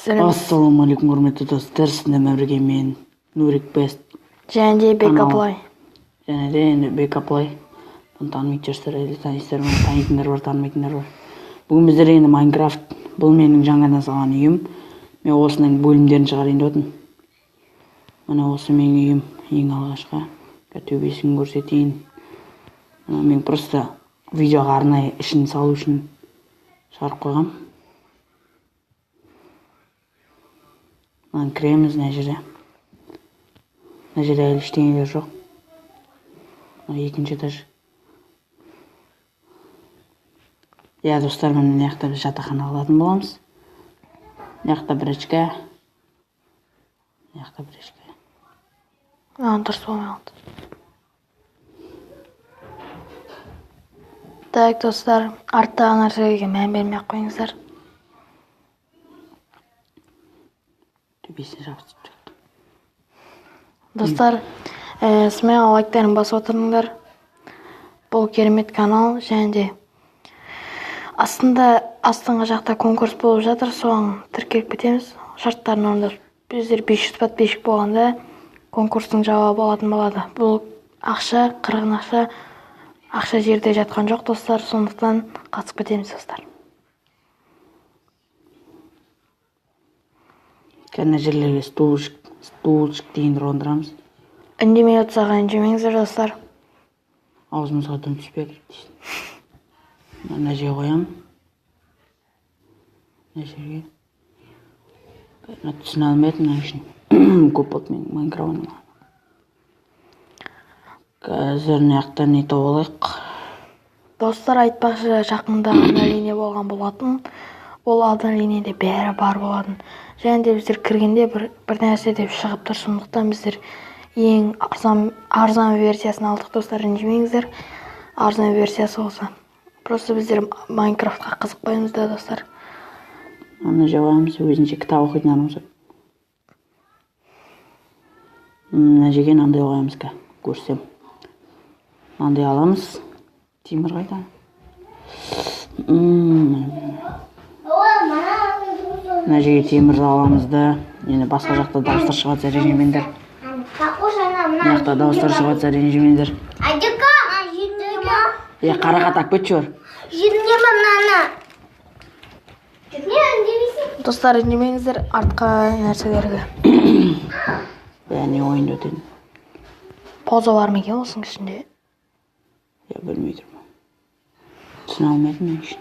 Ассаламу алейкум, құрметті достар. Сіздермен бірге мен Нурик Бест және де Бекаплай. және де енді Бекаплай. Бұны танымайтын шығарсыздар, әлде танисыздар ма? Танитындар бар, танымайтындар бар. Бүгін біздер енді Майнкрафт. Бұл менің жаңадан салған үйім. Мен осының бөлімдерін шығарайын деп отырмын. Мына осы менің үйім, ең алғашқы. Төбесін көрсетейін. Мен просто видеоға арнайы ішін салу үшін шығарып қойғам. Кіреміз мына жерде. Мына жерде әлі ештеңелер жоқ. Екінші этаж. Иә, достар, мына жақта біз жатақхана алатын боламыз. Мына жақта бір ішкі. Мына жақта бір ішкі. Дұрыс болмай қалды. Так, достар, арттағы нәрселерге мән бермей ақ қойыңыздар. Төбесін жабыстырып жатыр. Достар, смело лайктарын басып отырыңдар. Бұл керемет канал, және де астыңғы жақта конкурс болып жатыр, соған тіркеліп кетеміз. Шарттарын орындап, біздер 500 подписчик болғанда конкурстың жауабы алатын болады. Бұл ақша, қырғын ақша жерде жатқан жоқ, достар, сондықтан қатысып кетеміз, достар. Кәне жерлерге стулчик дегенді орындырамыз. Үндемей отырсақ үндемеңіздер, достар. Аузымызға дүм түспеді. Мына жерге қоямын. Мына жерге. Түсіне алмайтын мына үшін. Көп болды менің Майнкрафтым. Қазір мына жақтан не табалайық. Достар, айтпақшы, жақында линия болған болатын. Ол алдын линияда бәрі бар болатын. Және де біздер кіргенде бір нәрсе деп шығып тұр, сондықтан біздер ең арзан версиясын алдық, достар, ренжімеңіздер. Арзан версиясы болса. Просто біздер Майнкрафтқа қызықпаймыз да, достар. Аны жауамыз, өзінше кітап оқитын адамыз. Мына жерге мынандай қоямыз, көрсем. Мынандай аламыз. Темір қайда? Мына жерге темір аламыз да. Енді басқа жақта дауыстар шығатса ренжімеңдер. Мына жақта дауыстар шығатса ренжімеңдер. Қарақат алып кетші бар. Достар, үндемеңіздер артқа нәрселерге. Не ойында өтеді. Поза бар ма екен осының ішінде? Білмей тұрмын. Түсіне алмайтын мен үшін.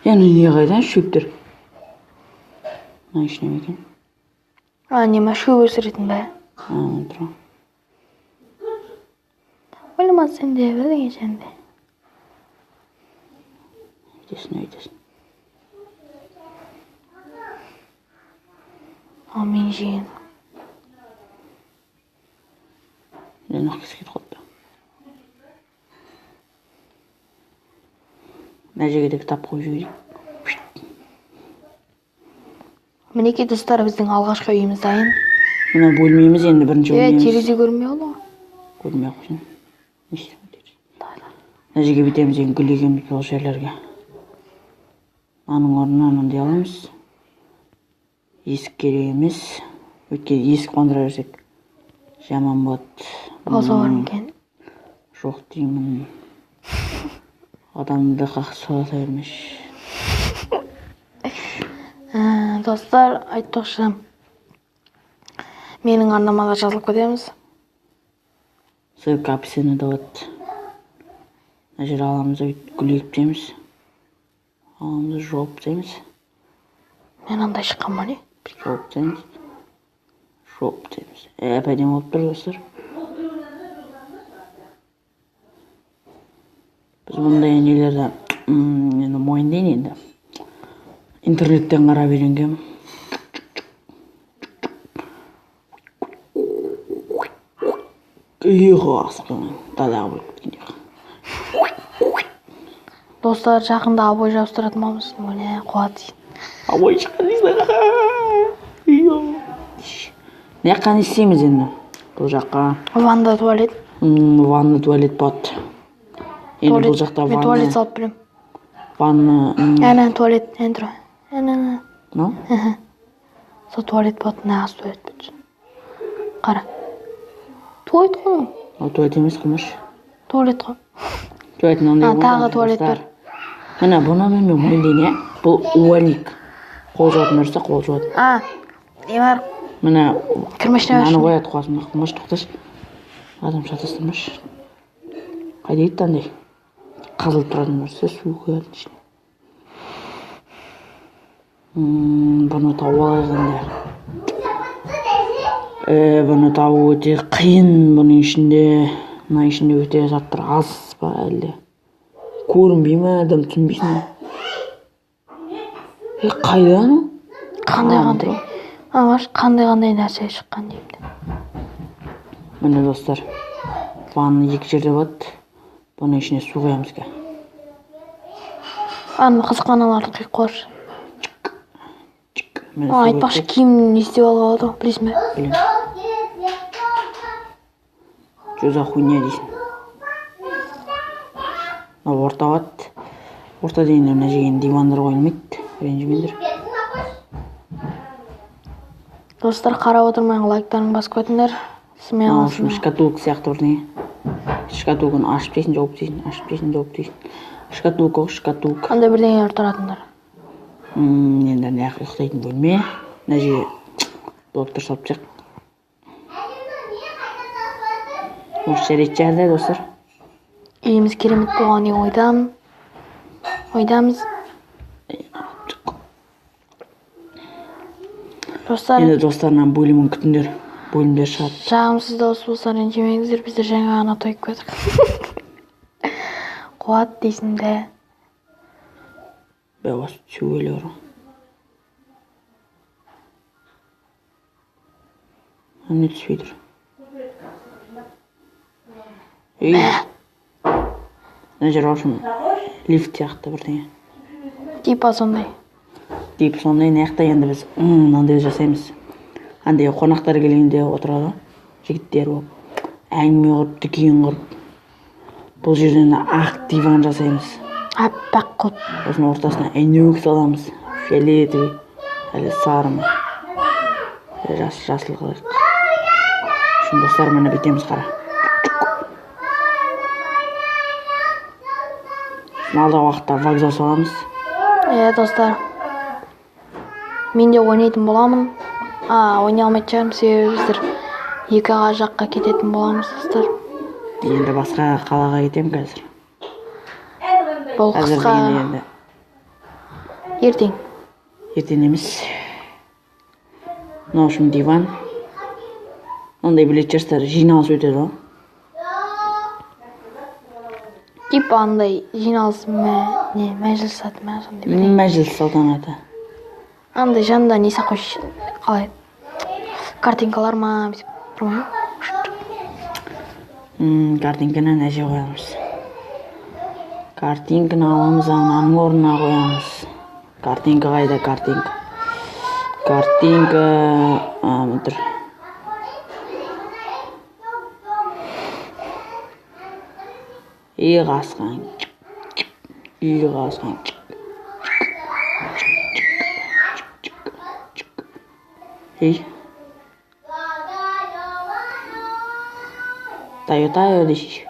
Не қайдан шөптер? Мына ішіне ме екен? Неме шөп өсіретін бе? Тұра. Ойламады сенде, білген сенде. Өйтесін. Ал мен жейін. Наққысы кет қотты. Мына жерге де кітап қойып жіберейік. Мінекей, достар, біздің алғашқы үйіміз дайын. Мына бөлмеміз енді бірінші бөлмеміз. Терезе көрмей алу. Көрмей ақ қойсын. Мына жерге бітеміз енді гүл егеміз бұл жерлерге. Аның орнына мынандай аламыз. Есік керек емес. Өйткені есік қондыра берсек жаман болады. Поза бар ма екен? Жоқ деймін. Адамды қақсалата бермеш. Достар, айтпақшы, менің арнамада жазылып кетеміз. Ссылка описаниеда болады. Мына жер аламыз, гүл егіп тейміз. Аламызды жауып тейміз. Мен андай шыққан ба не? Жауып тейміз. Жауып тейміз. Әпәден болып тұр, достар. Біз бұндай нелерді мойындайын енді. Интернеттен қарап үйренгем. Дадағы болып кеткен. Достар, жақында обой жабыстыратын боламыз. Міне, қуат дейін. Обой шыққан дейсің. Не жаққа не істейміз енді? Бұл жаққа. Ванна, туалет. Ванна, туалет болады. Енді бұл жақта ванна. Мен туалет салып білем. Ванна. Туалет. Әне тұра. No? Сол туалет болады, нағыз туалет болды. Қара. Туалет қой. Туалет емес қылмаш. Туалет қой. Туалет мынандай тағы туалет бар. Мына бұны мен мойындайын, бұл увальник. Қол жуатын нәрсе, қол жуатын. Не бар? Мына кірмешіне мынаны қояды қоясың, қылмаш тоқташы. Адам шатастырмаш. Қайда кетті андай? Қазылып тұратын нәрсе, су құяды ішіне. Бұны тауып алайық. Бұны табу өте қиын. Бұның ішінде, мына ішінде өте заттар аз ба әлде? Көрінбей ме, адам түсінбейсің. Қайда ана? Қандай? Ағаш, қандай нәрсе шыққан деймді. Міне достар, ванна екі жерде болады. Бұның ішіне су құямыз ке. Қызыққаналарды қиып қойшы. Айтпақшы киімін естеп алып алды, білесің бе? Білем. Жоза хуйня дейсің. Орта бат. Орта дейінде мына жеген дивандар қойылмайды. Ренжімеңдер. Достар, қарап отырмайын, лайктарын басып көтіңдер. Сізмен аласың. Шкатулка сияқты бірдеңе. Шкатулканы ашып дейсің, жауып дейсің, ашып дейсің, жауып дейсің. Шкатулка. Қандай бірдеңелер тұратындар. Енді аяқ ұйықтайтын бөлме. Мына жерге блоктар салып жақ. Осы жарайды жарды, достар. Үйіміз керемет болған ойдамыз. Достар, енді достарынан бөлімін күтіңдер. Бөлімдер шығады. Жағымсыз дауыс болса ренжімеңіздер, біздер жаңа ғана тойып көдік. Қуат дейсің де. Бәуас сөйлер. Не түспейдір. Мына жер оршым лифт сияқты бірдеңе. Типа сондай. Наяқта енді біз мынандай жасаймыз. Андай қонақтар келгенде отырады, жігіттер болып, әңгіме құрып, дүкен құрып. Бұл жерден ақ диван жасаймыз. Аппақ қылып. Осының ортасына әйнек саламыз. Фиолетовый, әлі сары ма. Жасыл қылайық. Шын достар, міне бетеміз қара. Алдағы уақытта вокзал саламыз. Достар, мен де ойнайтын боламын. Ойнай алмайтын шығармын, себебі біздер екі жаққа кететін боламыз, достар. Енді басқа қалаға кетем қазір. Бұл қысқа ертең. Ертең емес. Мынау үшін диван. Ондай білет жастар жиналыс өтеді ғой. Типа андай жиналыс мәжіліс аты ма сондай. Мәжіліс салтанаты. Андай жанында не сақойшы, қалай? Картинкалар ма, бізіп тұрмай? Картинканы нәже қоямыз. Картинканы аламыз, ананың орнына қоямыз. Картинка қайда, картинка? Мұтыр. Қасқан. Тайо дейші.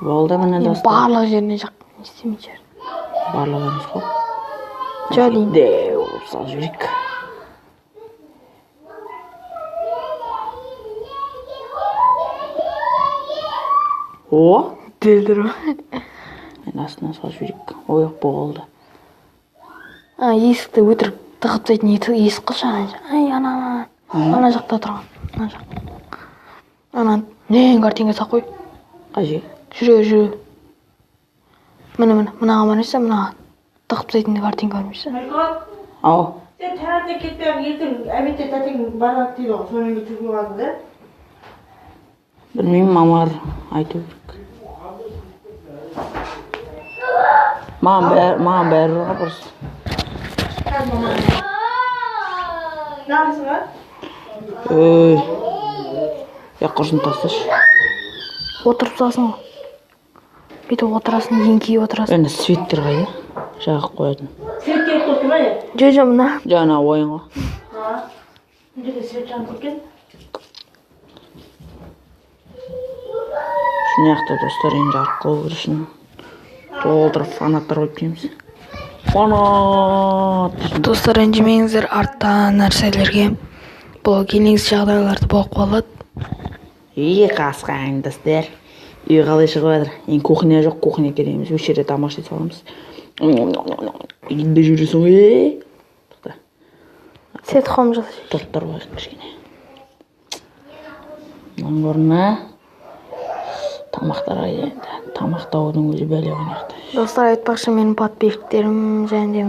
Болды міне достар. Барлық жеріне жақ істемей жер. Барлық емес қой. Жо дейін. Деу, сал жүрек. О? Ділдір ма? Мен астына сал жүрек. Ойық болғалды. Есікті өтірік тығып тайтын есік қылшы ана. Ана жақта тұрған. Ана жақ. Ана нен картинка сақ қой. Қажи? Жүре. Мұнаға манайса мұнаға тығып тайтын картинка көрмейсі. Ау. Сен таңертең кетпең, ертең әбетте тәтең барады дейді ғой, соның жүрген қалды да? Білмеймін, мамалар айту керек. Маған бәрі ұрға бұрыс. Нағысы ма? Құрсын тасташ. Отырып салсың ғой. Беті отырасың, еңкей отырасың. Әні светтер қайда? Жағып қоятын. Свет керек тұрды ма? Жо, мұна. Жаңа ойын ғой. Мындай свет жанып кеткен. Шуны жақта достар енді жарық қылу үшін толтырып фанаттар қойып келеміз. Фанат! Достар, ренжімеңіздер, артта нәрселерге бұл келеңсіз жағдайларды болып қалады. Қасқаң достар. Үй қалай шығып жатыр? Енді кухня жоқ, кухня келеміз. Осы жерде тамақ ішіп саламыз. Үйінде жүресің, Тоқта. Сетхом жасай. Торттар қойық кішкене. Оның орнына тамақтарға енді. Тамақтаудың өзі бәле ойнақты. Достар, айтпақшы, менің подписчиктерім және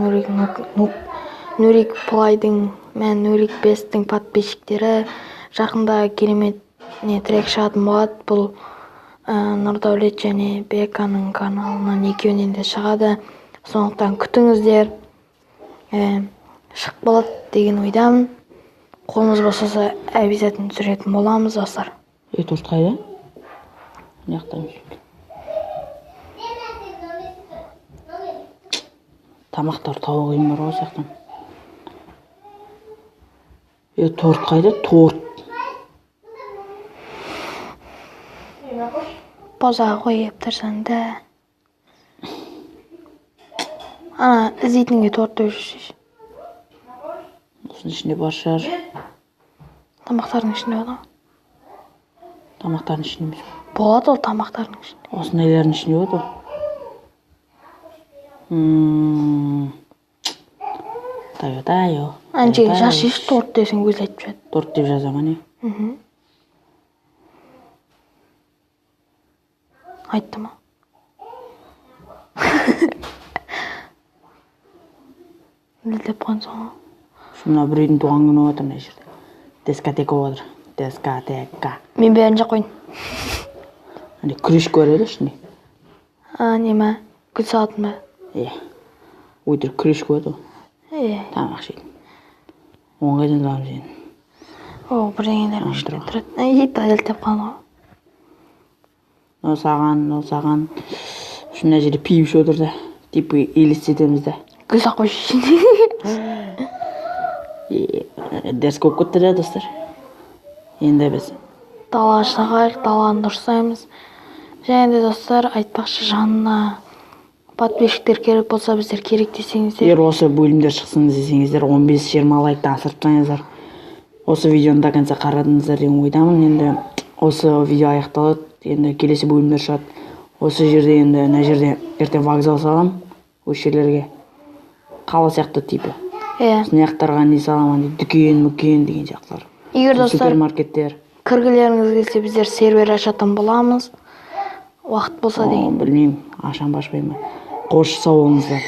Нурик Плайдың, мен Нурик Бестің подписчиктері жақында керемет трек шығатын болады. Бұл Нұрдәулет және Беканың каналынан екеуінен де шығады. Сондықтан күтіңіздер. Шық болады деген ойдамын. Қолымыз босаса обязательно түсіретін боламыз, достар. Торт қайда? Неқтамыз. Тамақтар тауық үйім бар ғой сияқтан. Торт қайда? Торт. Позаға қойып тұрсаң да. Ана, іздейтінге тортты жүрсіз. Осының ішінде бар шығар. Тамақтардың ішінде болады. Тамақтардың ішінде емес. Болады ол тамақтардың ішінде. Осындайлардың ішінде болады ол. Тайо. Анжеге жашиш торт десең өзі айтып жатады. Торт деп жазамын, не? Айтты ма? Білдеп қойсың. Шымына бір үйдің туған күні отыр мына жерде. Дискотека отыр. Дискотека. Мен бәрін жақ қойын. Күреш көреді ішінде. Неме? Гүл сағатын ба? Өйтір күреш көреді. Тамақ жейді. Оң қайдан тұрамыз енді. Бірдеңелердің ішінде тұрады. Дәлдеп қалды ғой. Саған. Шына жерде пиіп отыр да. Типі елестетеміз да. Гүл сақ қойшы. Дәріс көп кетті да, достар. Енді біз Далаға шығайық, даланы дұрыстаймыз. Және де достар, айтпақшы, жанына подписчиктер керек болса, біздер керек десеңіздер. Егер осы бөлімдер шықсын десеңіздер, 15-20 лайктан асырып тастаңыздар. Осы видеоны до конца қарадыңыздар деген ойдамын. Енді осы видео аяқталады. Енді келесі бөлімдер шығады. Осы жерде енді мына жерде ертең вокзал салам. Осы жерлерге қала сияқты типі. Снаяқтарға не саламын дейді, дүкен деген сияқтылар. Егер достар супермаркеттер кіргілеріңіз келсе, біздер сервер ашатын боламыз. Уақыт болса деген. Білмеймін, ашам ба ашпаймын ба. Қош сау болыңыздар.